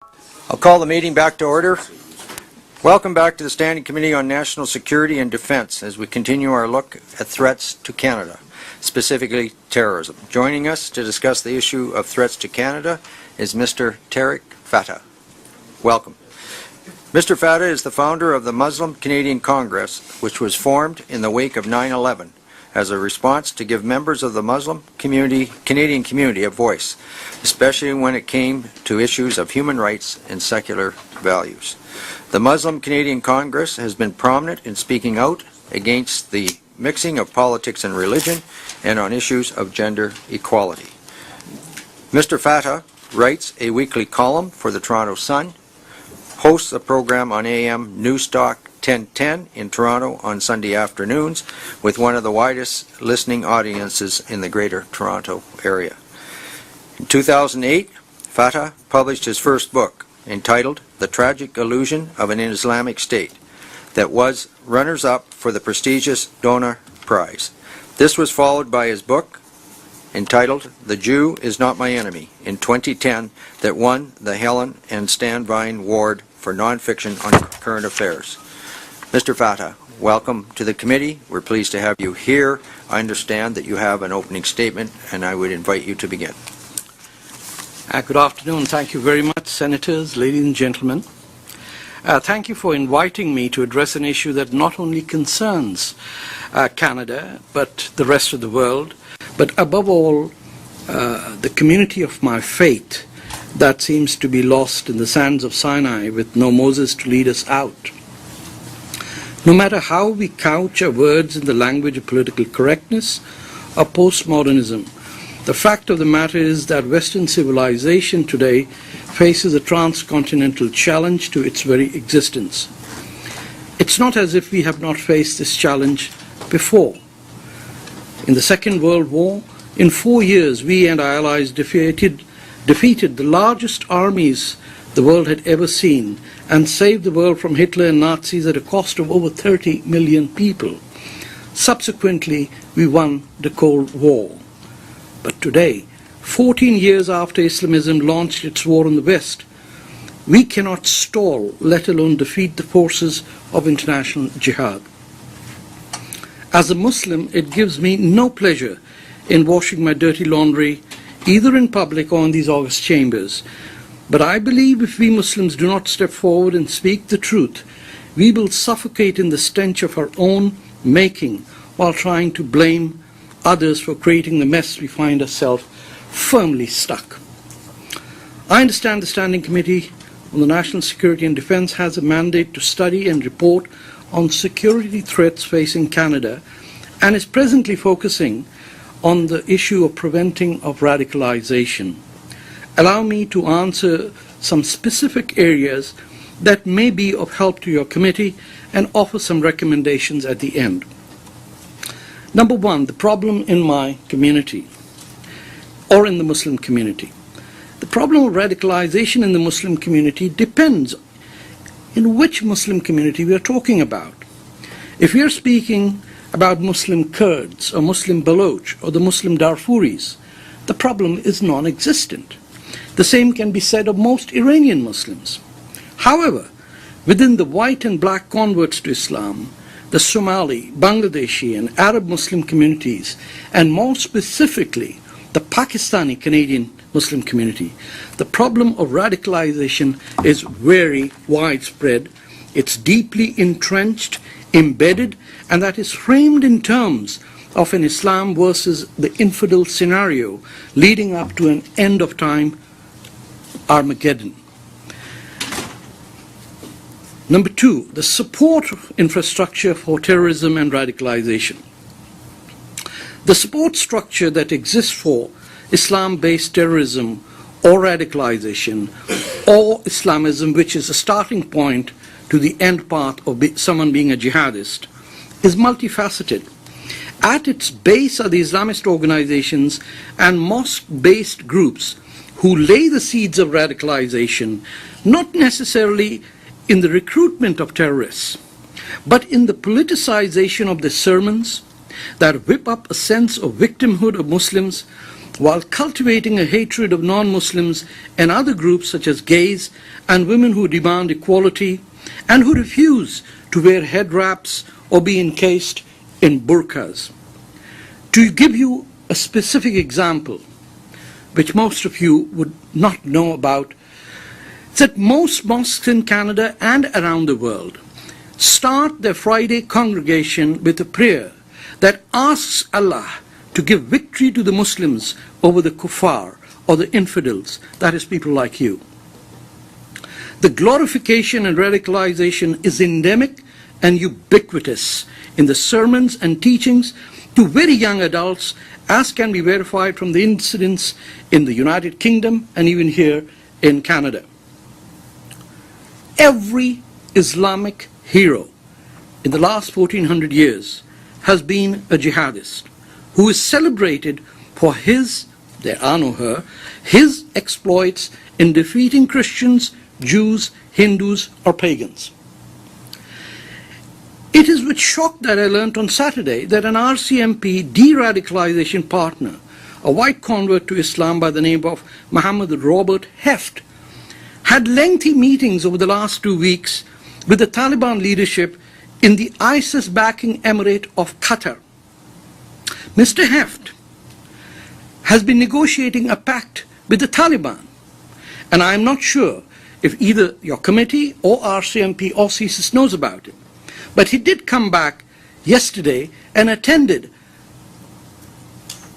I'll call the meeting back to order. Welcome back to the Standing Committee on National Security and Defence as we continue our look at threats to Canada, specifically terrorism. Joining us to discuss the issue of threats to Canada is Mr. Tarek Fatah. Welcome. Mr. Fatah is the founder of the Muslim Canadian Congress, which was formed in the wake of 9/11 as a response to give members of the Muslim Canadian community a voice, especially when it came to issues of human rights and secular values. The Muslim Canadian Congress has been prominent in speaking out against the mixing of politics and religion and on issues of gender equality. Mr. Fatah writes a weekly column for the Toronto Sun, hosts a program on AM Newstalk 1010 in Toronto on Sunday afternoons with one of the widest listening audiences in the Greater Toronto Area. In 2008, Fatah published his first book entitled The Tragic Illusion of an Islamic State that was runners-up for the prestigious Donor Prize. This was followed by his book entitled The Jew is Not My Enemy in 2010 that won the Helen and Stan Vine Award for Nonfiction on Current Affairs. Mr. Fatah, welcome to the committee. We're pleased to have you here. I understand that you have an opening statement, and I would invite you to begin. Good afternoon. Thank you very much, Senators, ladies and gentlemen. Thank you for inviting me to address an issue that not only concerns Canada, but the rest of the world, but above all, the community of my faith that seems to be lost in the sands of Sinai with no Moses to lead us out. No matter how we couch our words in the language of political correctness or postmodernism, the fact of the matter is that Western civilization today faces a transcontinental challenge to its very existence. It's not as if we have not faced this challenge before. In the Second World War, in 4 years, we and our allies defeated the largest armies the world had ever seen and saved the world from Hitler and Nazis at a cost of over 30 million people. Subsequently, we won the Cold War. But today, 14 years after Islamism launched its war in the West, we cannot stall, let alone defeat the forces of international jihad. As a Muslim, it gives me no pleasure in washing my dirty laundry, either in public or in these august chambers. But I believe if we Muslims do not step forward and speak the truth, we will suffocate in the stench of our own making while trying to blame others for creating the mess we find ourselves firmly stuck. I understand the Standing Committee on the National Security and Defence has a mandate to study and report on security threats facing Canada and is presently focusing on the issue of preventing of radicalization. Allow me to answer some specific areas that may be of help to your committee and offer some recommendations at the end. Number one, the problem in my community or in the Muslim community. The problem of radicalization in the Muslim community depends in which Muslim community we are talking about. If we are speaking about Muslim Kurds or Muslim Baloch or the Muslim Darfuris, the problem is non-existent. The same can be said of most Iranian Muslims. However, within the white and black converts to Islam, the Somali, Bangladeshi and Arab Muslim communities, and more specifically the Pakistani Canadian Muslim community, the problem of radicalization is very widespread. It's deeply entrenched, embedded, and that is framed in terms of an Islam versus the infidel scenario leading up to an end of time Armageddon. Number two, the support infrastructure for terrorism and radicalization. The support structure that exists for Islam-based terrorism or radicalization or Islamism, which is a starting point to the end path of someone being a jihadist, is multifaceted. At its base are the Islamist organizations and mosque-based groups who lay the seeds of radicalization, not necessarily in the recruitment of terrorists, but in the politicization of the sermons that whip up a sense of victimhood of Muslims while cultivating a hatred of non-Muslims and other groups such as gays and women who demand equality and who refuse to wear head wraps or be encased in burqas. To give you a specific example, which most of you would not know about, that most mosques in Canada and around the world start their Friday congregation with a prayer that asks Allah to give victory to the Muslims over the kuffar or the infidels, that is, people like you. The glorification and radicalization is endemic and ubiquitous in the sermons and teachings to very young adults, as can be verified from the incidents in the United Kingdom and even here in Canada. Every Islamic hero in the last 1400 years has been a jihadist who is celebrated for his, there are no her, his exploits in defeating Christians, Jews, Hindus, or pagans. It is with shock that I learnt on Saturday that an RCMP de-radicalization partner, a white convert to Islam by the name of Muhammad Robert Heft, had lengthy meetings over the last 2 weeks with the Taliban leadership in the ISIS-backing Emirate of Qatar. Mr. Heft has been negotiating a pact with the Taliban, and I am not sure if either your committee or RCMP or CSIS knows about it. But he did come back yesterday and attended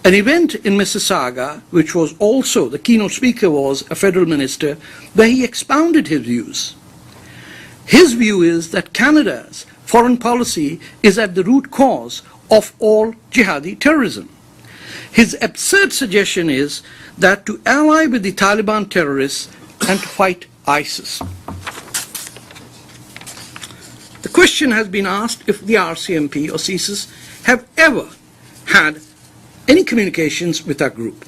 an event in Mississauga, which was also, the keynote speaker was a federal minister, where he expounded his views. His view is that Canada's foreign policy is at the root cause of all jihadi terrorism. His absurd suggestion is that to ally with the Taliban terrorists and to fight ISIS. The question has been asked if the RCMP or CSIS have ever had any communications with that group.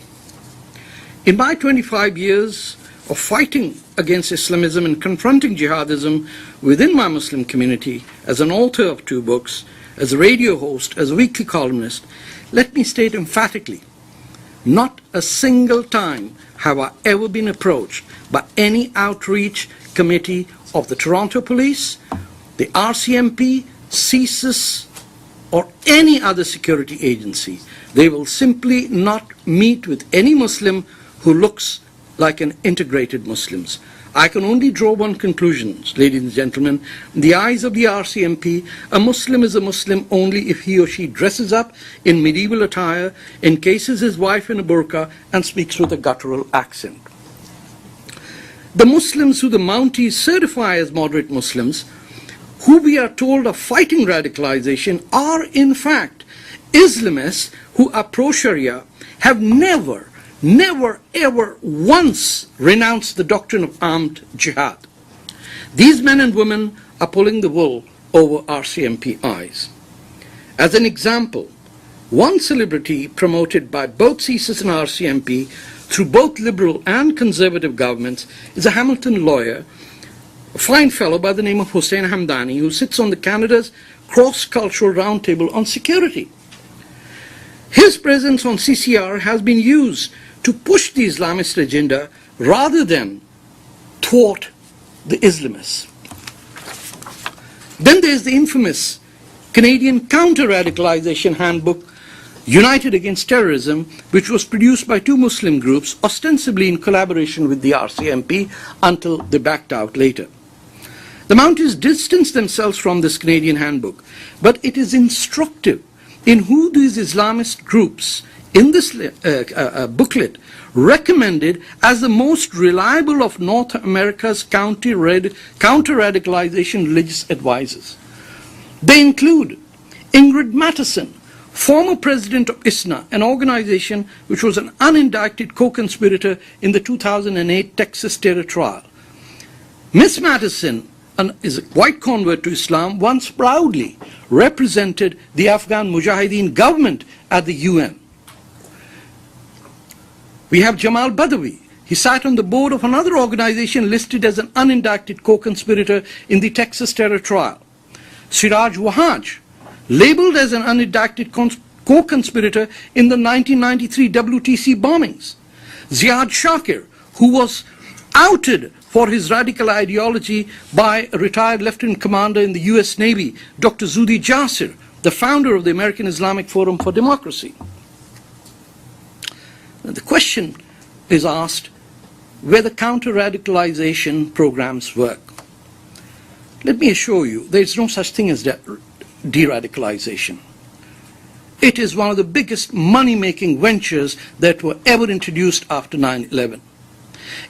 In my 25 years of fighting against Islamism and confronting jihadism within my Muslim community, as an author of 2 books, as a radio host, as a weekly columnist, let me state emphatically, not a single time have I ever been approached by any outreach committee of the Toronto Police, the RCMP, CSIS, or any other security agency. They will simply not meet with any Muslim who looks like an integrated Muslim. I can only draw one conclusion, ladies and gentlemen. In the eyes of the RCMP, a Muslim is a Muslim only if he or she dresses up in medieval attire, encases his wife in a burqa, and speaks with a guttural accent. The Muslims who the Mounties certify as moderate Muslims, who we are told are fighting radicalization, are in fact Islamists who are pro-Sharia, have never, ever once renounced the doctrine of armed jihad. These men and women are pulling the wool over RCMP eyes. As an example, one celebrity promoted by both CSIS and RCMP through both liberal and conservative governments is a Hamilton lawyer, a fine fellow by the name of Hussein Hamdani, who sits on the Canada's Cross-Cultural Roundtable on Security. His presence on CCR has been used to push the Islamist agenda rather than thwart the Islamists. Then there's the infamous Canadian Counter-Radicalization Handbook, United Against Terrorism, which was produced by 2 Muslim groups, ostensibly in collaboration with the RCMP, until they backed out later. The Mounties distanced themselves from this Canadian handbook, but it is instructive in who these Islamist groups in this booklet recommended as the most reliable of North America's counter-radicalization religious advisors. They include Ingrid Mattison, former president of ISNA, an organization which was an unindicted co-conspirator in the 2008 Texas terror trial. Ms. Mattison is a white convert to Islam, once proudly represented the Afghan Mujahideen government at the UN. We have Jamal Badawi. He sat on the board of another organization listed as an unindicted co-conspirator in the Texas terror trial. Siraj Wahaj, labeled as an unindicted co-conspirator in the 1993 WTC bombings. Ziad Shakir, who was outed for his radical ideology by a retired lieutenant commander in the US Navy, Dr. Zudi Jasser, the founder of the American Islamic Forum for Democracy. Now, the question is asked whether counter-radicalization programs work. Let me assure you, there is no such thing as de-radicalization. It is one of the biggest money-making ventures that were ever introduced after 9/11.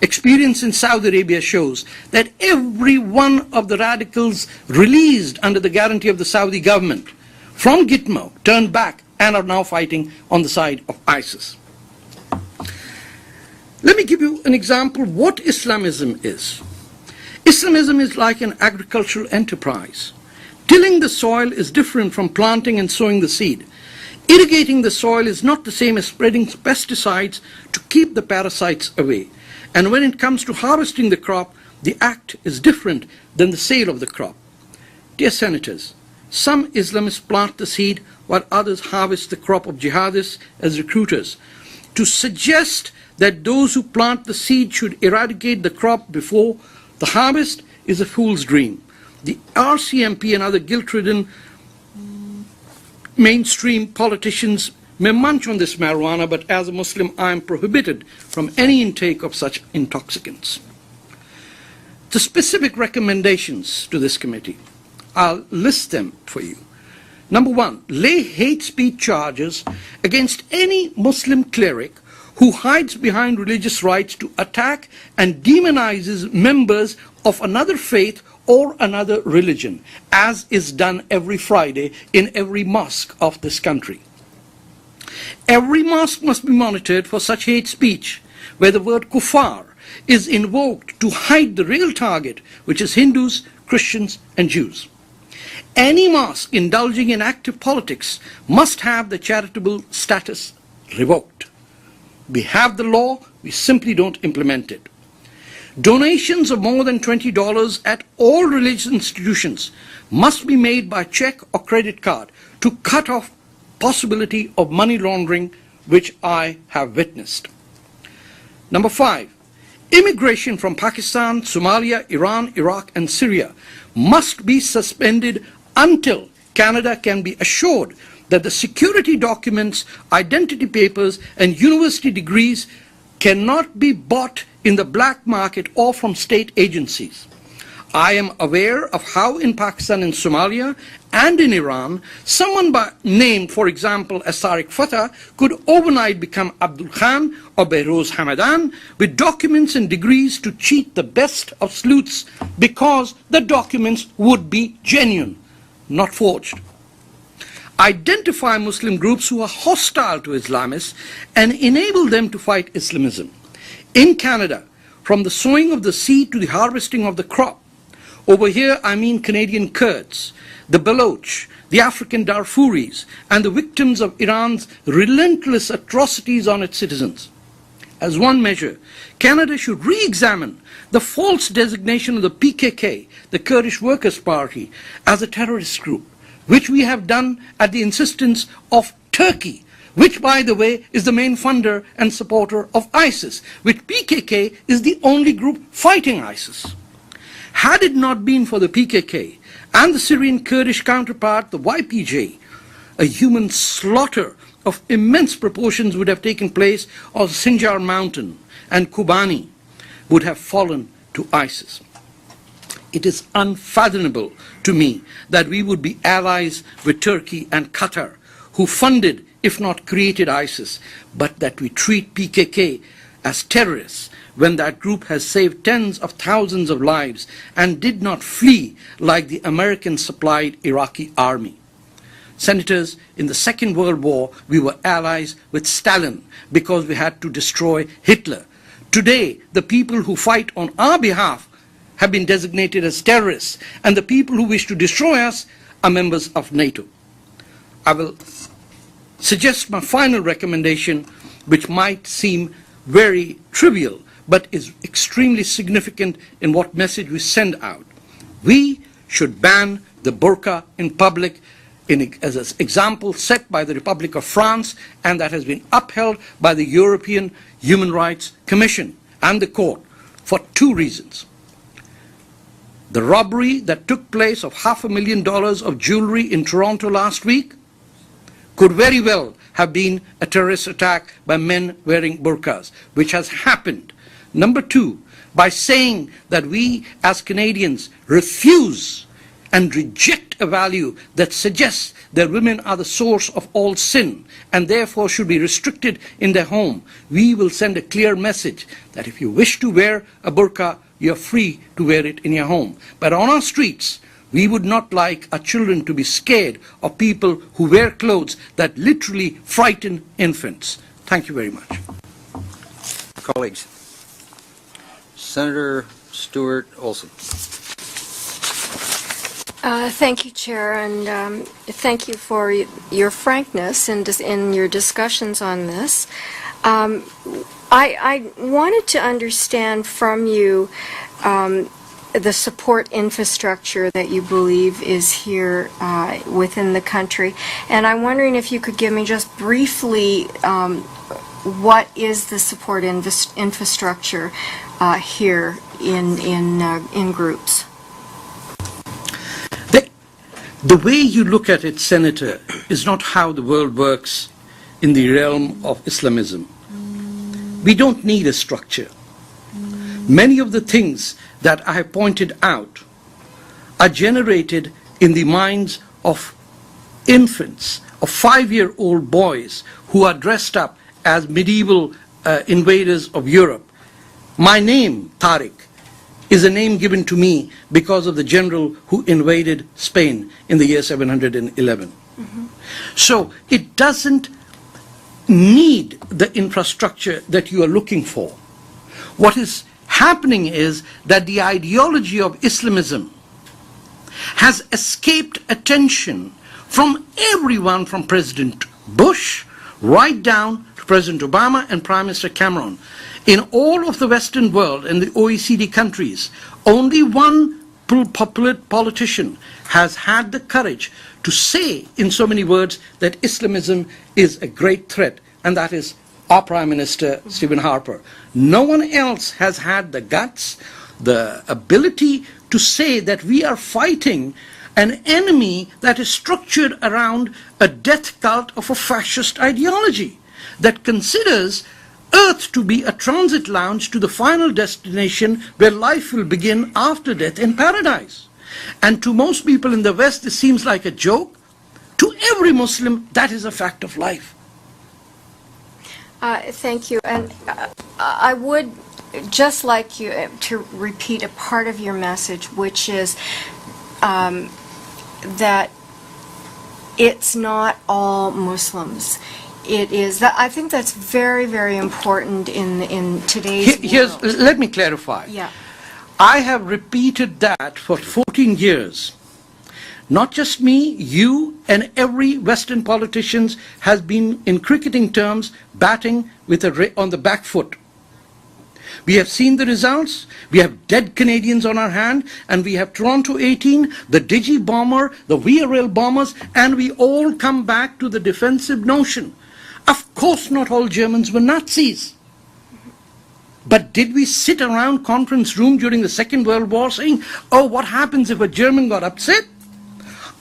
Experience in Saudi Arabia shows that every one of the radicals released under the guarantee of the Saudi government from Gitmo turned back and are now fighting on the side of ISIS. Let me give you an example of what Islamism is. Islamism is like an agricultural enterprise. Tilling the soil is different from planting and sowing the seed. Irrigating the soil is not the same as spreading pesticides to keep the parasites away. And when it comes to harvesting the crop, the act is different than the sale of the crop. Dear Senators, some Islamists plant the seed while others harvest the crop of jihadists as recruiters. To suggest that those who plant the seed should eradicate the crop before the harvest is a fool's dream. The RCMP and other guilt-ridden mainstream politicians may munch on this marijuana, but as a Muslim, I am prohibited from any intake of such intoxicants. The specific recommendations to this committee, I'll list them for you. Number one, lay hate speech charges against any Muslim cleric who hides behind religious rights to attack and demonizes members of another faith or another religion, as is done every Friday in every mosque of this country. Every mosque must be monitored for such hate speech, where the word kuffar is invoked to hide the real target, which is Hindus, Christians, and Jews. Any mosque indulging in active politics must have the charitable status revoked. We have the law, we simply don't implement it. Donations of more than $20 at all religious institutions must be made by check or credit card to cut off possibility of money laundering, which I have witnessed. Number 5, immigration from Pakistan, Somalia, Iran, Iraq, and Syria must be suspended until Canada can be assured that the security documents, identity papers, and university degrees cannot be bought in the black market or from state agencies. I am aware of how in Pakistan and Somalia and in Iran, someone named, for example, as Tarek Fatah could overnight become Abdul Khan or Behrouz Hamadan with documents and degrees to cheat the best of sleuths because the documents would be genuine, not forged. Identify Muslim groups who are hostile to Islamists and enable them to fight Islamism. In Canada, from the sowing of the seed to the harvesting of the crop, over here I mean Canadian Kurds, the Baloch, the African Darfuris, and the victims of Iran's relentless atrocities on its citizens. As one measure, Canada should re-examine the false designation of the PKK, the Kurdish Workers' Party, as a terrorist group, which we have done at the insistence of Turkey, which, by the way, is the main funder and supporter of ISIS, which PKK is the only group fighting ISIS. Had it not been for the PKK and the Syrian Kurdish counterpart, the YPJ, a human slaughter of immense proportions would have taken place on Sinjar Mountain, and Kobani would have fallen to ISIS. It is unfathomable to me that we would be allies with Turkey and Qatar, who funded, if not created ISIS, but that we treat PKK as terrorists when that group has saved tens of thousands of lives and did not flee like the American-supplied Iraqi army. Senators, in the Second World War, we were allies with Stalin because we had to destroy Hitler. Today, the people who fight on our behalf have been designated as terrorists, and the people who wish to destroy us are members of NATO. I will suggest my final recommendation, which might seem very trivial, but is extremely significant in what message we send out. We should ban the burqa in public as an example set by the Republic of France, and that has been upheld by the European Human Rights Commission and the court for two reasons. The robbery that took place of $500,000 of jewelry in Toronto last week could very well have been a terrorist attack by men wearing burqas, which has happened. Number two, by saying that we as Canadians refuse and reject a value that suggests that women are the source of all sin and therefore should be restricted in their home, we will send a clear message that if you wish to wear a burqa, you're free to wear it in your home. But on our streets, we would not like our children to be scared of people who wear clothes that literally frighten infants. Thank you very much. Colleagues. Senator Stuart Olson. Thank you, Chair, and thank you for your frankness in your discussions on this. I wanted to understand from you the support infrastructure that you believe is here within the country, and I'm wondering if you could give me just briefly what is the support infrastructure here in groups. The way you look at it, Senator, is not how the world works in the realm of Islamism. We don't need a structure. Many of the things that I have pointed out are generated in the minds of infants, of 5-year-old boys who are dressed up as medieval invaders of Europe. My name, Tarek, is a name given to me because of the general who invaded Spain in the year 711. Mm-hmm. So it doesn't need the infrastructure that you are looking for. What is happening is that the ideology of Islamism has escaped attention from everyone, from President Bush right down to President Obama and Prime Minister Cameron. In all of the Western world and the OECD countries, only one politician has had the courage to say in so many words that Islamism is a great threat, and that is our Prime Minister, Stephen Harper. No one else has had the guts, the ability to say that we are fighting an enemy that is structured around a death cult of a fascist ideology that considers Earth to be a transit lounge to the final destination where life will begin after death in paradise. And to most people in the West, this seems like a joke. To every Muslim, that is a fact of life. Thank you. And I would just like you to repeat a part of your message, which is that it's not all Muslims. It is that I think that's very, very important in today's world. Let me clarify. Yeah. I have repeated that for 14 years. Not just me, you and every Western politician has been, in cricketing terms, batting with on the back foot. We have seen the results. We have dead Canadians on our hand, and we have Toronto 18, the Digi bomber, the VRL bombers, and we all come back to the defensive notion. Of course not all Germans were Nazis. But did we sit around conference room during the Second World War saying, oh, what happens if a German got upset?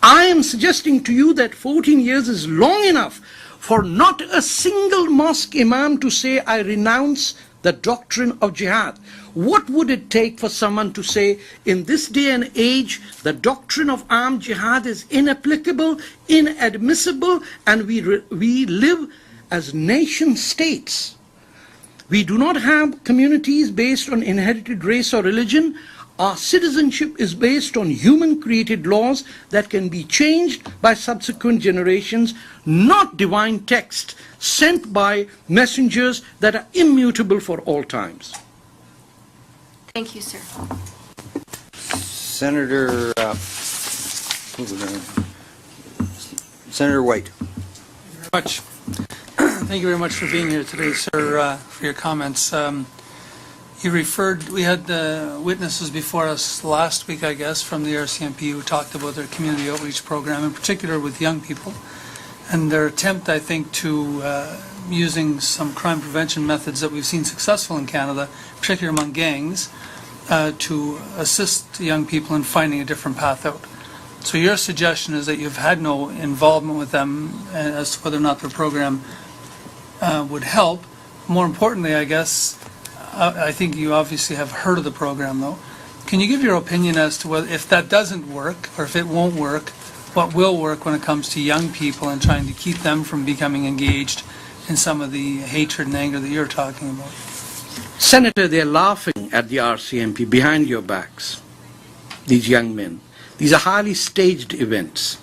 I am suggesting to you that 14 years is long enough for not a single mosque imam to say, I renounce the doctrine of jihad. What would it take for someone to say, in this day and age, the doctrine of armed jihad is inapplicable, inadmissible, and we live as nation states. We do not have communities based on inherited race or religion. Our citizenship is based on human-created laws that can be changed by subsequent generations, not divine text sent by messengers that are immutable for all times. Thank you, sir. Senator White. Thank you very much for being here today, sir, for your comments. You referred, we had witnesses before us last week, I guess, from the RCMP who talked about their community outreach program, in particular with young people, and their attempt, I think, to using some crime prevention methods that we've seen successful in Canada, particularly among gangs, to assist young people in finding a different path out. So your suggestion is that you've had no involvement with them as to whether or not their program would help. More importantly, I guess, I think you obviously have heard of the program, though. Can you give your opinion as to whether, if that doesn't work, or if it won't work, what will work when it comes to young people and trying to keep them from becoming engaged in some of the hatred and anger that you're talking about? Senator, they're laughing at the RCMP behind your backs, these young men. These are highly staged events.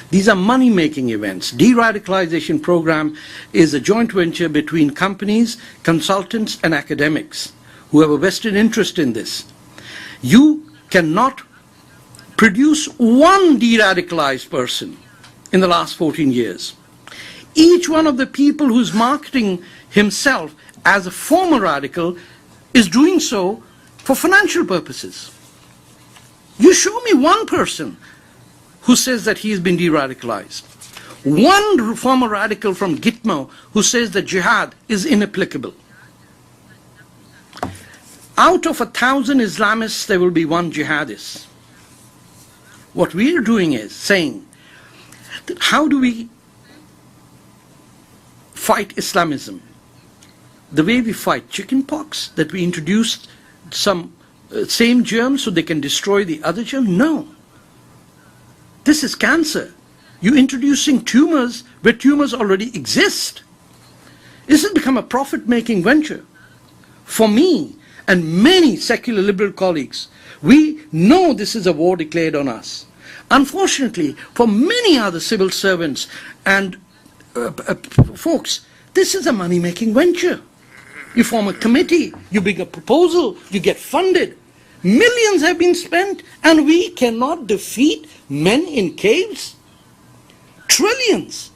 These are money-making events. De-radicalization program is a joint venture between companies, consultants, and academics who have a vested interest in this. You cannot produce one de-radicalized person in the last 14 years. Each one of the people who's marketing himself as a former radical is doing so for financial purposes. You show me one person who says that he has been de-radicalized. One former radical from Gitmo who says that jihad is inapplicable. Out of 1,000 Islamists, there will be one jihadist. What we are doing is saying, how do we fight Islamism? The way we fight chickenpox, that we introduced some same germs so they can destroy the other germ? No. This is cancer. You're introducing tumors where tumors already exist. This has become a profit-making venture. For me and many secular liberal colleagues, we know this is a war declared on us. Unfortunately, for many other civil servants and folks, this is a money-making venture. You form a committee, you bring a proposal, you get funded. Millions have been spent, and we cannot defeat men in caves? Trillions.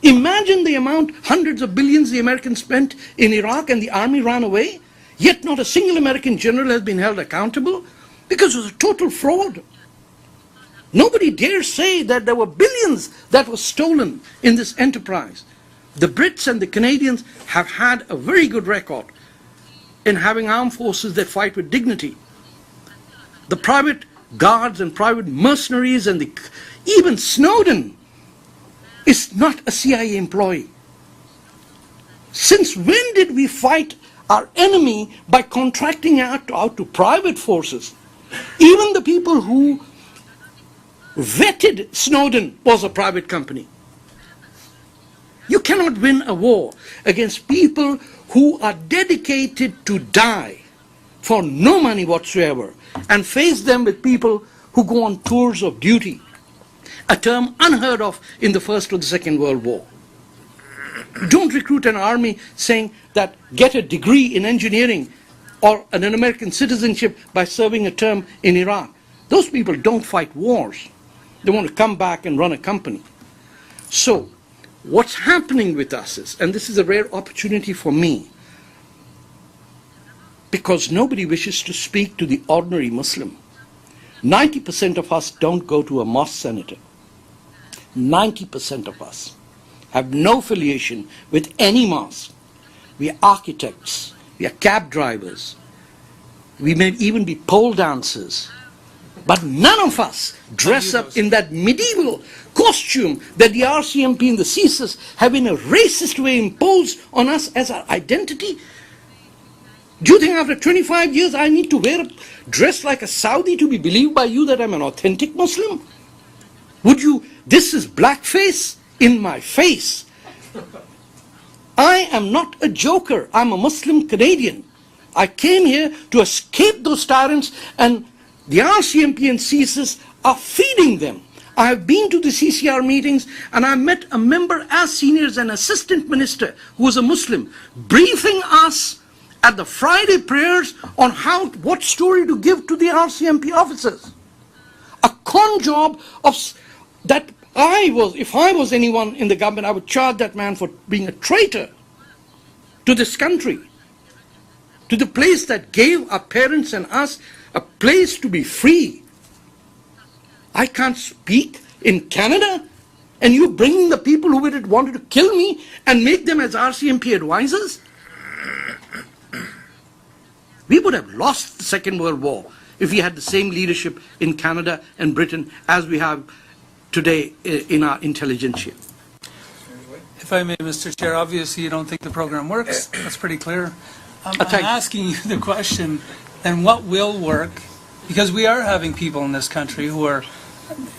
Imagine the amount, hundreds of billions the Americans spent in Iraq and the army ran away, yet not a single American general has been held accountable because it was a total fraud. Nobody dares say that there were billions that were stolen in this enterprise. The Brits and the Canadians have had a very good record in having armed forces that fight with dignity. The private guards and private mercenaries and even Snowden is not a CIA employee. Since when did we fight our enemy by contracting out to private forces? Even the people who vetted Snowden was a private company. You cannot win a war against people who are dedicated to die for no money whatsoever, and face them with people who go on tours of duty, a term unheard of in the First or the Second World War. Don't recruit an army saying that get a degree in engineering or an American citizenship by serving a term in Iraq. Those people don't fight wars. They want to come back and run a company. So, what's happening with us is, and this is a rare opportunity for me, because nobody wishes to speak to the ordinary Muslim. 90% of us don't go to a mosque, Senator. 90% of us have no affiliation with any mosque. We are architects, we are cab drivers, we may even be pole dancers, but none of us dress up in that medieval costume that the RCMP and the CSIS have in a racist way imposed on us as our identity. Do you think after 25 years I need to dress like a Saudi to be believed by you that I'm an authentic Muslim? Would you, this is blackface in my face. I am not a joker. I'm a Muslim Canadian. I came here to escape those tyrants, and the RCMP and CSIS are feeding them. I have been to the CCR meetings, and I met a member as senior as an assistant minister who was a Muslim, briefing us at the Friday prayers on what story to give to the RCMP officers. A con job of that if I was anyone in the government, I would charge that man for being a traitor to this country. to the place that gave our parents and us a place to be free. I can't speak in Canada, and you bring the people who wanted to kill me and make them as RCMP advisors? We would have lost the Second World War if we had the same leadership in Canada and Britain as we have today in our intelligentsia. If I may, Mr. Chair, obviously you don't think the program works. That's pretty clear. I'm asking you the question, then what will work? Because we are having people in this country who are,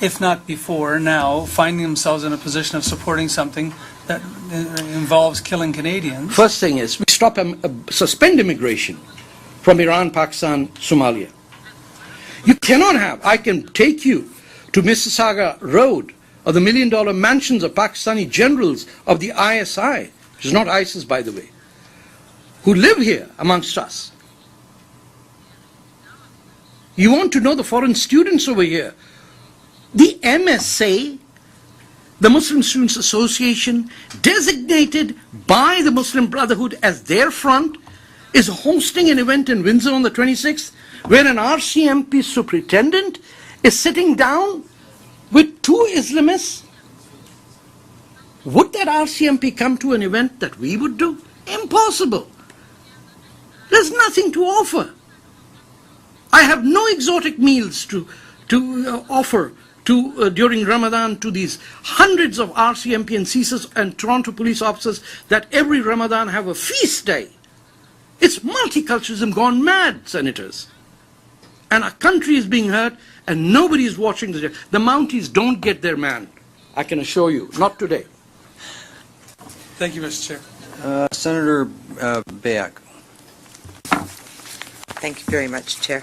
if not before, now finding themselves in a position of supporting something that involves killing Canadians. First thing is, we suspend immigration from Iran, Pakistan, Somalia. You cannot have, I can take you to Mississauga Road or the $1 million mansions of Pakistani generals of the ISI, which is not ISIS by the way, who live here amongst us. You want to know the foreign students over here? The MSA, the Muslim Students Association, designated by the Muslim Brotherhood as their front, is hosting an event in Windsor on the 26th where an RCMP superintendent is sitting down with two Islamists. Would that RCMP come to an event that we would do? Impossible. There's nothing to offer. I have no exotic meals to offer during Ramadan to these hundreds of RCMP and CSIS and Toronto police officers that every Ramadan have a feast day. It's multiculturalism gone mad, senators. And our country is being hurt and nobody is watching the Mounties don't get their man. I can assure you, not today. Thank you, Mr. Chair. Senator Beck. Thank you very much, Chair.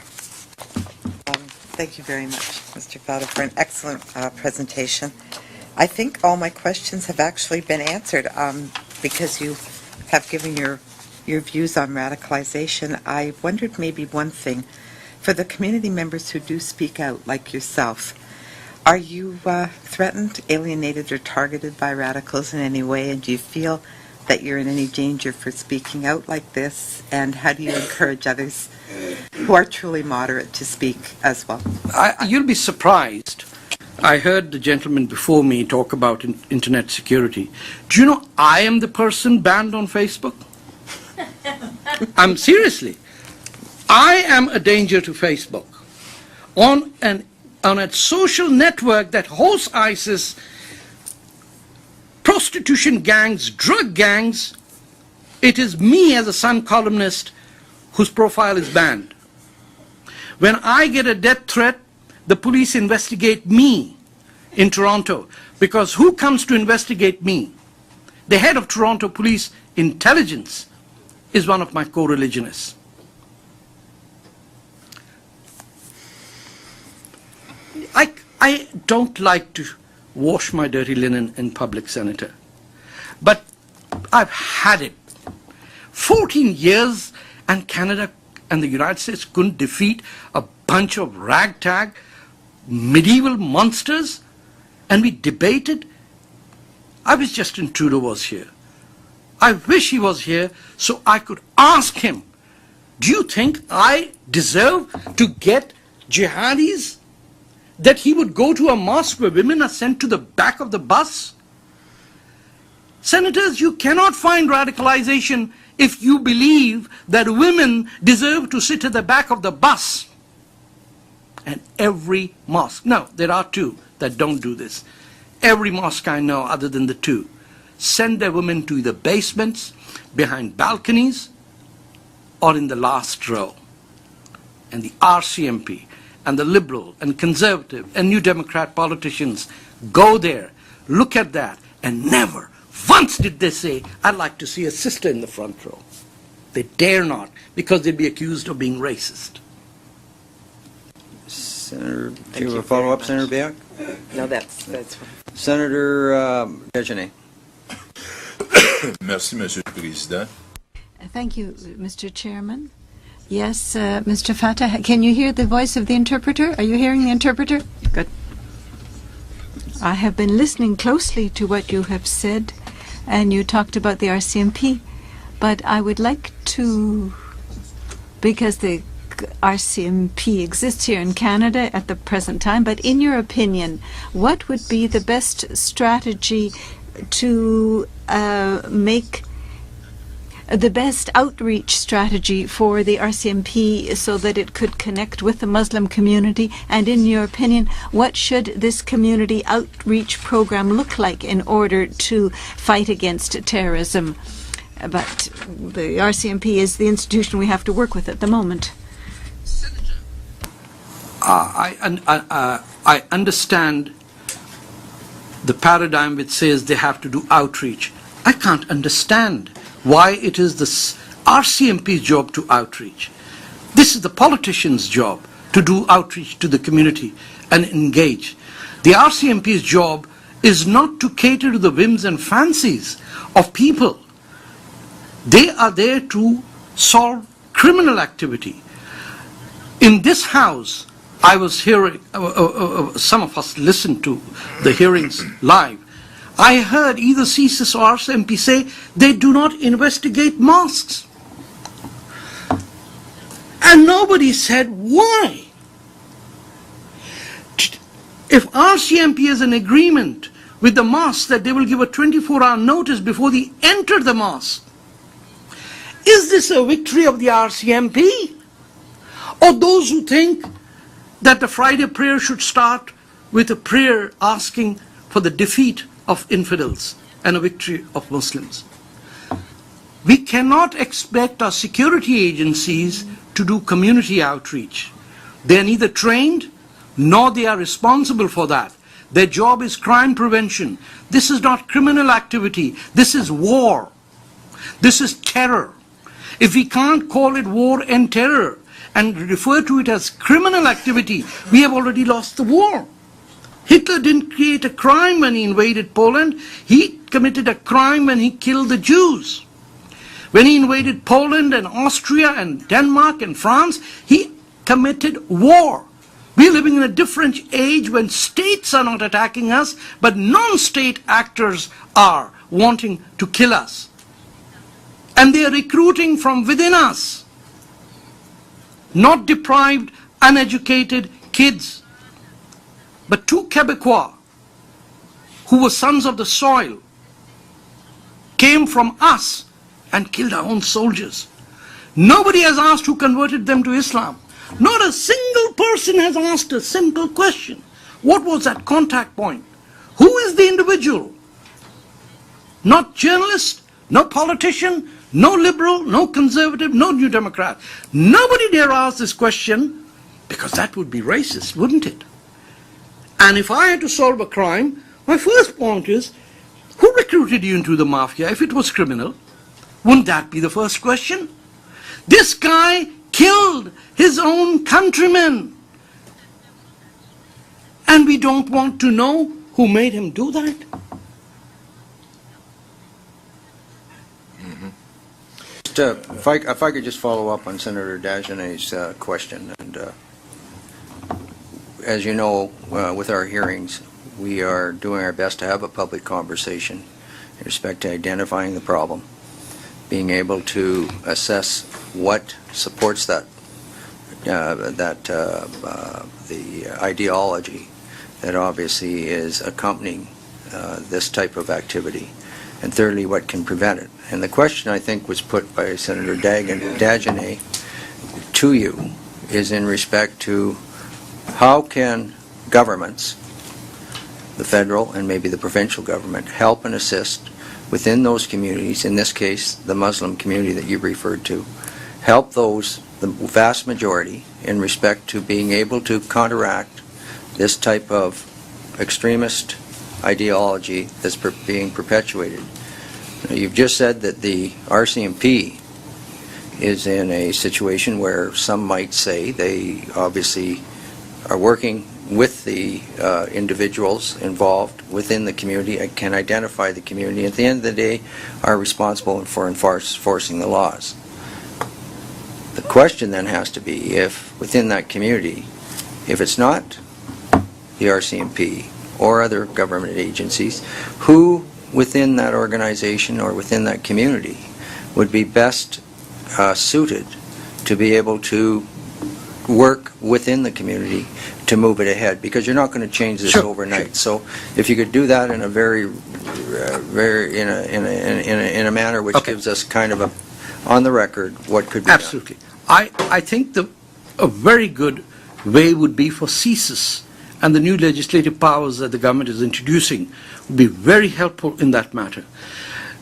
Thank you very much, Mr. Fatah, for an excellent presentation. I think all my questions have actually been answered because you have given your views on radicalization. I wondered maybe one thing. For the community members who do speak out, like yourself, are you threatened, alienated, or targeted by radicals in any way? And do you feel that you're in any danger for speaking out like this? And how do you encourage others who are truly moderate to speak as well? You'll be surprised. I heard the gentleman before me talk about internet security. Do you know I am the person banned on Facebook? Seriously. I am a danger to Facebook. On a social network that hosts ISIS, prostitution gangs, drug gangs, it is me as a Sun columnist whose profile is banned. When I get a death threat, the police investigate me in Toronto. Because who comes to investigate me? The head of Toronto Police Intelligence is one of my co-religionists. I don't like to wash my dirty linen in public, Senator. But I've had it. 14 years and Canada and the United States couldn't defeat a bunch of ragtag medieval monsters, and we debated. I wish Justin Trudeau was here. I wish he was here so I could ask him, do you think I deserve to get jihadis? That he would go to a mosque where women are sent to the back of the bus? Senators, you cannot find radicalization if you believe that women deserve to sit at the back of the bus. And every mosque, no, there are two that don't do this. Every mosque I know other than the two send their women to the basements, behind balconies, or in the last row. And the RCMP and the Liberal and Conservative and New Democrat politicians go there, look at that, and never once did they say, I'd like to see a sister in the front row. They dare not, because they'd be accused of being racist. Senator, do you have a follow-up, Senator Beck? No, that's Senator Dejanay. Merci, Monsieur le Président. Thank you, Mr. Chairman. Yes, Mr. Fatah, can you hear the voice of the interpreter? Are you hearing the interpreter? Good. I have been listening closely to what you have said, and you talked about the RCMP, but I would like to because the RCMP exists here in Canada at the present time, but in your opinion, what would be the best strategy to make the best outreach strategy for the RCMP so that it could connect with the Muslim community? And in your opinion, what should this community outreach program look like in order to fight against terrorism? But the RCMP is the institution we have to work with at the moment. I understand the paradigm which says they have to do outreach. I can't understand why it is the RCMP's job to outreach. This is the politician's job to do outreach to the community and engage. The RCMP's job is not to cater to the whims and fancies of people. They are there to solve criminal activity. In this house, I was hearing, some of us listened to the hearings live. I heard either CSIS or RCMP say they do not investigate mosques. And nobody said why. If RCMP has an agreement with the mosque that they will give a 24-hour notice before they enter the mosque, is this a victory of the RCMP? Or those who think that the Friday prayer should start with a prayer asking for the defeat of infidels and a victory of Muslims? We cannot expect our security agencies to do community outreach. They are neither trained nor they are responsible for that. Their job is crime prevention. This is not criminal activity. This is war. This is terror. If we can't call it war and terror and refer to it as criminal activity, we have already lost the war. Hitler didn't create a crime when he invaded Poland. He committed a crime when he killed the Jews. When he invaded Poland and Austria and Denmark and France, he committed war. We're living in a different age when states are not attacking us, but non-state actors are wanting to kill us. And they are recruiting from within us. Not deprived, uneducated kids, but two Quebecois who were sons of the soil came from us and killed our own soldiers. Nobody has asked who converted them to Islam. Not a single person has asked a simple question. What was that contact point? Who is the individual? Not journalist, no politician, no liberal, no conservative, no New Democrat. Nobody dare ask this question, because that would be racist, wouldn't it? And if I had to solve a crime, my first point is, who recruited you into the mafia if it was criminal? Wouldn't that be the first question? This guy killed his own countrymen. And we don't want to know who made him do that? If I could just follow up on Senator Dagenet's question. And as you know, with our hearings, we are doing our best to have a public conversation in respect to identifying the problem, being able to assess what supports that, the ideology that obviously is accompanying this type of activity, and thirdly, what can prevent it. And the question I think was put by Senator Dagenet to you is in respect to how can governments, the federal and maybe the provincial government, help and assist within those communities, in this case the Muslim community that you referred to, help those, the vast majority, in respect to being able to counteract this type of extremist ideology that's being perpetuated. Now, you've just said that the RCMP is in a situation where some might say they obviously are working with the individuals involved within the community and can identify the community. At the end of the day, are responsible for enforcing the laws. The question then has to be, if within that community, if it's not the RCMP or other government agencies, who within that organization or within that community would be best suited to be able to work within the community to move it ahead, because you're not going to change this Sure, overnight. So if you could do that in a in a manner which Okay. gives us kind of a, on the record, what could be done. Absolutely. I think a very good way would be for CSIS and the new legislative powers that the government is introducing would be very helpful in that matter.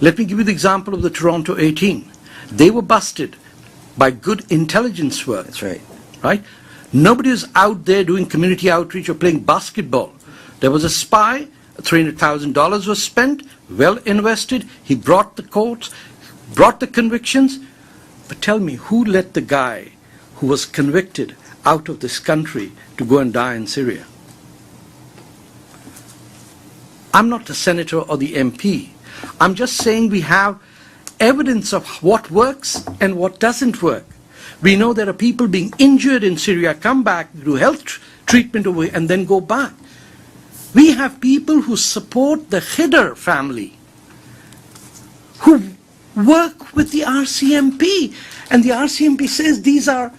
Let me give you the example of the Toronto 18. They were busted by good intelligence work. That's right. Right? Nobody is out there doing community outreach or playing basketball. There was a spy, $300,000 was spent, well invested. He brought the courts, brought the convictions. But tell me, who let the guy who was convicted out of this country to go and die in Syria? I'm not the senator or the MP. I'm just saying we have evidence of what works and what doesn't work. We know there are people being injured in Syria, come back, do health treatment over here, and then go back. We have people who support the Khidr family, who work with the RCMP, and the RCMP says these are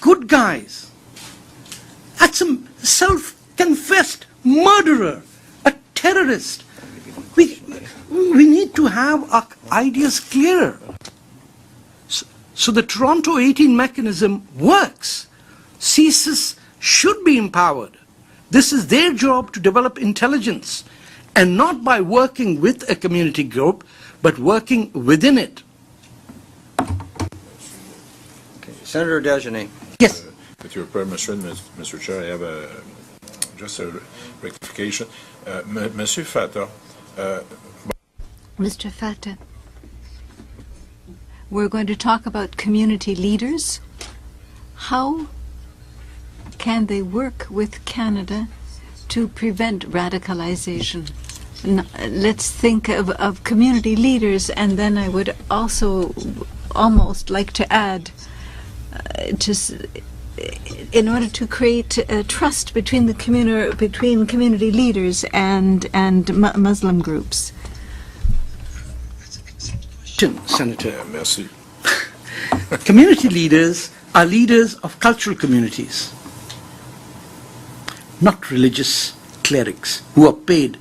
good guys. That's a self-confessed murderer, a terrorist. We need to have our ideas clearer. So the Toronto 18 mechanism works. CSIS should be empowered. This is their job to develop intelligence, and not by working with a community group, but working within it. Okay. Senator Dejanay. Yes. With your permission, Mr. Chair, I have just a rectification. Monsieur Fatah, Mr. Fatah, we're going to talk about community leaders. How can they work with Canada to prevent radicalization? Let's think of community leaders, and then I would also almost like to add, in order to create trust between between community leaders and Muslim groups. Senator. merci. Community leaders are leaders of cultural communities, not religious clerics who are paid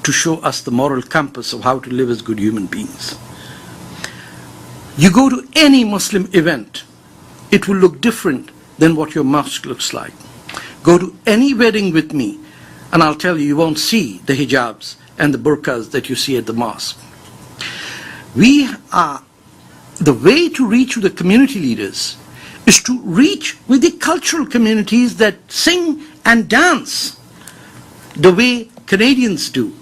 to show us the moral compass of how to live as good human beings. You go to any Muslim event, it will look different than what your mosque looks like. Go to any wedding with me, and I'll tell you, you won't see the hijabs and the burqas that you see at the mosque. The way to reach with the community leaders is to reach with the cultural communities that sing and dance the way Canadians do.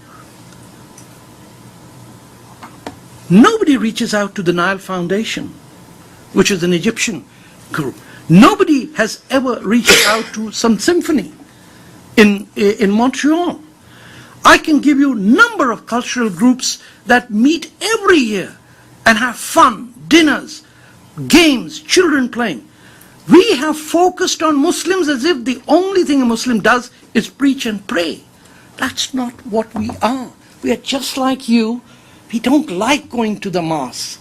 Nobody reaches out to the Nile Foundation, which is an Egyptian group. Nobody has ever reached out to some symphony in Montreal. I can give you a number of cultural groups that meet every year and have fun, dinners, games, children playing. We have focused on Muslims as if the only thing a Muslim does is preach and pray. That's not what we are. We are just like you. We don't like going to the mosque.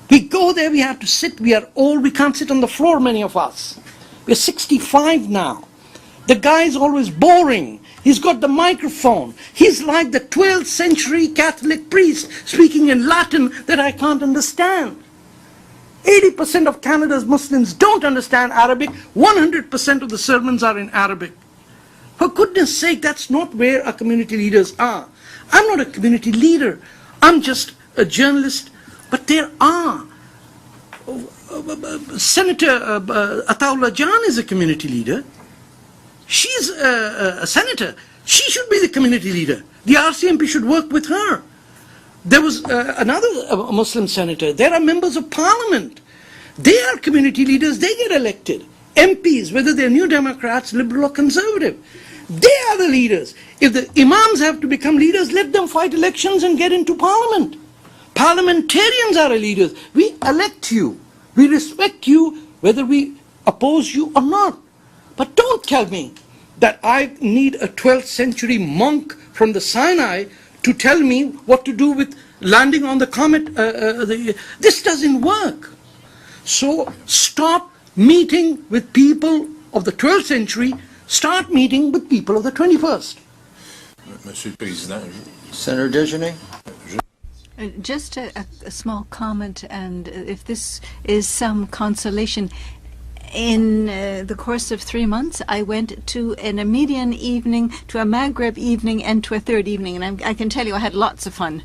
We go there, we have to sit, we are old, we can't sit on the floor, many of us. We're 65 now. The guy is always boring. He's got the microphone. He's like the 12th century Catholic priest speaking in Latin that I can't understand. 80% of Canada's Muslims don't understand Arabic. 100% of the sermons are in Arabic. For goodness sake, that's not where our community leaders are. I'm not a community leader. I'm just a journalist. But there are. Senator Ataullah Jan is a community leader. She's a senator. She should be the community leader. The RCMP should work with her. There was another Muslim senator. There are members of parliament. They are community leaders. They get elected. MPs, whether they're New Democrats, Liberal or Conservative. They are the leaders. If the imams have to become leaders, let them fight elections and get into parliament. Parliamentarians are leaders. We elect you. We respect you whether we oppose you or not. But don't tell me that I need a 12th century monk from the Sinai to tell me what to do with landing on the comet. This doesn't work. So stop meeting with people of the 12th century, start meeting with people of the 21st. Monsieur le Président, Senator Desjardins? Just a small comment, and if this is some consolation, in the course of 3 months, I went to an Armenian evening, to a Maghreb evening, and to a third evening, and I can tell you I had lots of fun.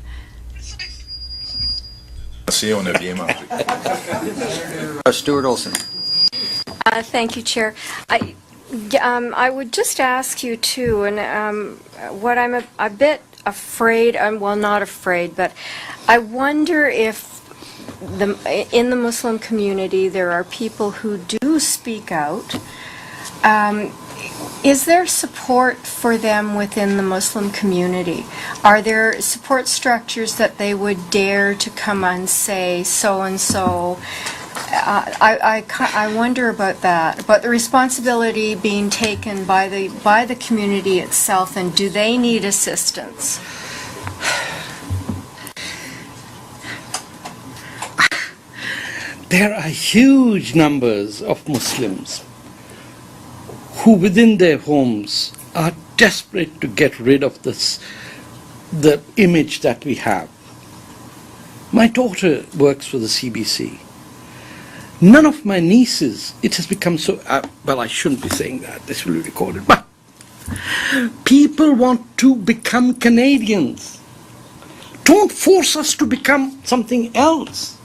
merci, on a bien mangé. Stuart Olson. Thank you, Chair. I would just ask you too, and what I'm a bit afraid, well, not afraid, but I wonder if in the Muslim community there are people who do speak out. Is there support for them within the Muslim community? Are there support structures that they would dare to come and say so-and-so? I wonder about that, about the responsibility being taken by the community itself, and do they need assistance? There are huge numbers of Muslims who within their homes are desperate to get rid of the image that we have. My daughter works for the CBC. None of my nieces, it has become so, well, I shouldn't be saying that, this will be recorded, but people want to become Canadians. Don't force us to become something else.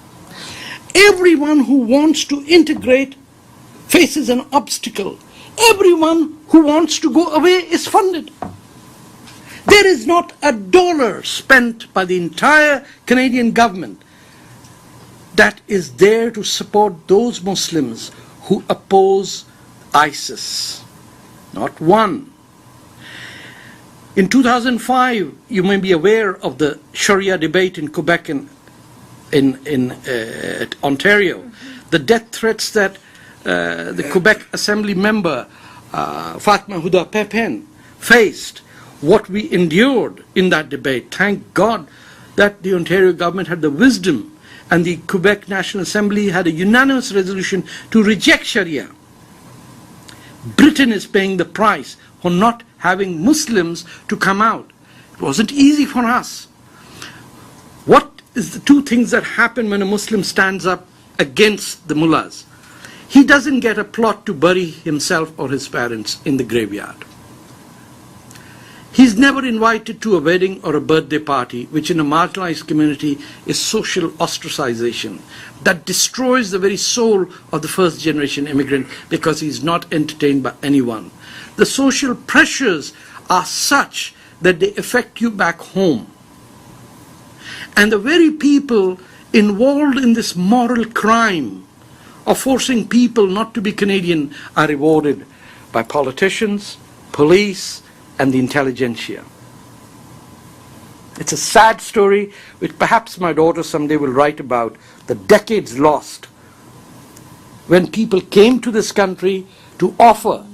Everyone who wants to integrate faces an obstacle. Everyone who wants to go away is funded. There is not a dollar spent by the entire Canadian government that is there to support those Muslims who oppose ISIS. Not one. In 2005, you may be aware of the Sharia debate in Quebec and in Ontario. The death threats that the Quebec Assembly member Fatma Huda Pepin faced, what we endured in that debate. Thank God that the Ontario government had the wisdom, and the Quebec National Assembly had a unanimous resolution to reject Sharia. Britain is paying the price for not having Muslims to come out. It wasn't easy for us. What is the two things that happen when a Muslim stands up against the mullahs? He doesn't get a plot to bury himself or his parents in the graveyard. He's never invited to a wedding or a birthday party, which in a marginalized community is social ostracization that destroys the very soul of the first generation immigrant, because he's not entertained by anyone. The social pressures are such that they affect you back home. And the very people involved in this moral crime of forcing people not to be Canadian are rewarded by politicians, police, and the intelligentsia. It's a sad story which perhaps my daughter someday will write about, the decades lost when people came to this country to offer,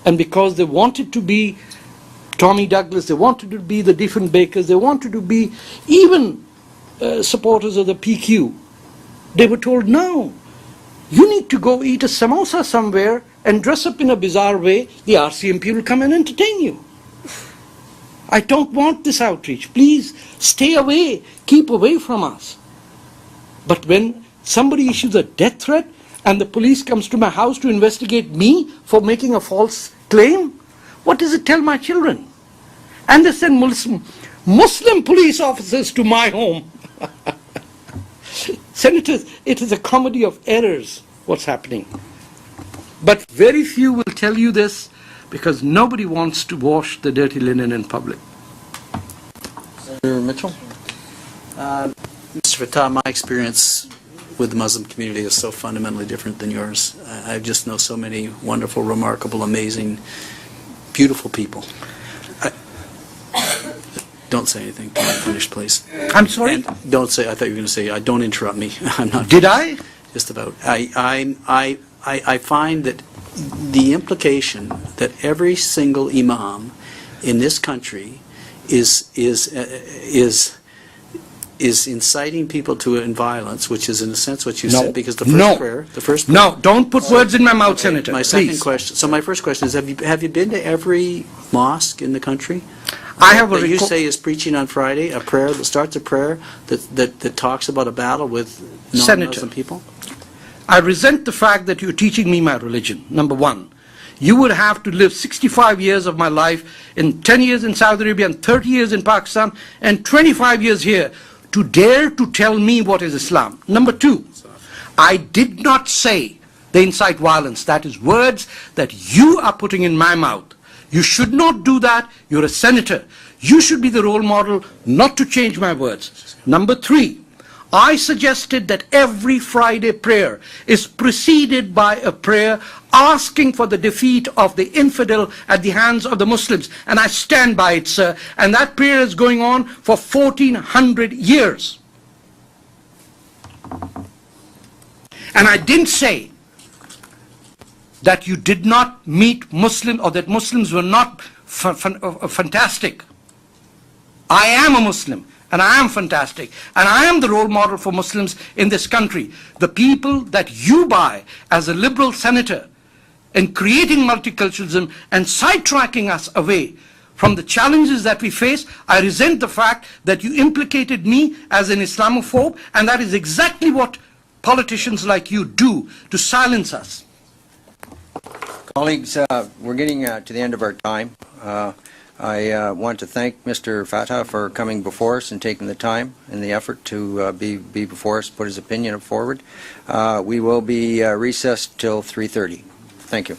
and because they wanted to be Tommy Douglas, they wanted to be the Diefenbakers, they wanted to be even supporters of the PQ, they were told, no, you need to go eat a samosa somewhere and dress up in a bizarre way, the RCMP will come and entertain you. I don't want this outreach. Please stay away, keep away from us. But when somebody issues a death threat and the police comes to my house to investigate me for making a false claim, what does it tell my children? And they send Muslim police officers to my home. Senators, it is a comedy of errors what's happening. But very few will tell you this, because nobody wants to wash the dirty linen in public. Senator Mitchell? Mr. Fatah, my experience with the Muslim community is so fundamentally different than yours. I just know so many wonderful, remarkable, amazing, beautiful people. Don't say anything. Can I finish, please? I'm sorry? And don't say, I thought you were going to say, don't interrupt me. I'm not. Did I? Just about. I find that the implication that every single imam in this country is is inciting people to violence, which is in a sense what you No. said, because No. the first prayer. No, don't put words in my mouth, Okay, Senator, My second please. question, so my first question is, have you been to every mosque in the country? I have a That you reco- say is preaching on Friday, a prayer that starts a prayer that talks about a battle with Senator. non-Muslim people? I resent the fact that you're teaching me my religion, number one. You would have to live 65 years of my life, in 10 years in Saudi Arabia and 30 years in Pakistan and 25 years here to dare to tell me what is Islam. Number two, I did not say they incite violence. That is words that you are putting in my mouth. You should not do that. You're a senator. You should be the role model not to change my words. Number three, I suggested that every Friday prayer is preceded by a prayer asking for the defeat of the infidel at the hands of the Muslims. And I stand by it, sir. And that prayer is going on for 1400 years. And I didn't say that you did not meet Muslims or that Muslims were not fantastic. I am a Muslim. And I am fantastic. And I am the role model for Muslims in this country. The people that you buy as a liberal senator in creating multiculturalism and sidetracking us away from the challenges that we face, I resent the fact that you implicated me as an Islamophobe, and that is exactly what politicians like you do to silence us. Colleagues, we're getting to the end of our time. I want to thank Mr. Fatah for coming before us and taking the time and the effort to be before us, put his opinion forward. We will be recessed till 3:30. Thank you.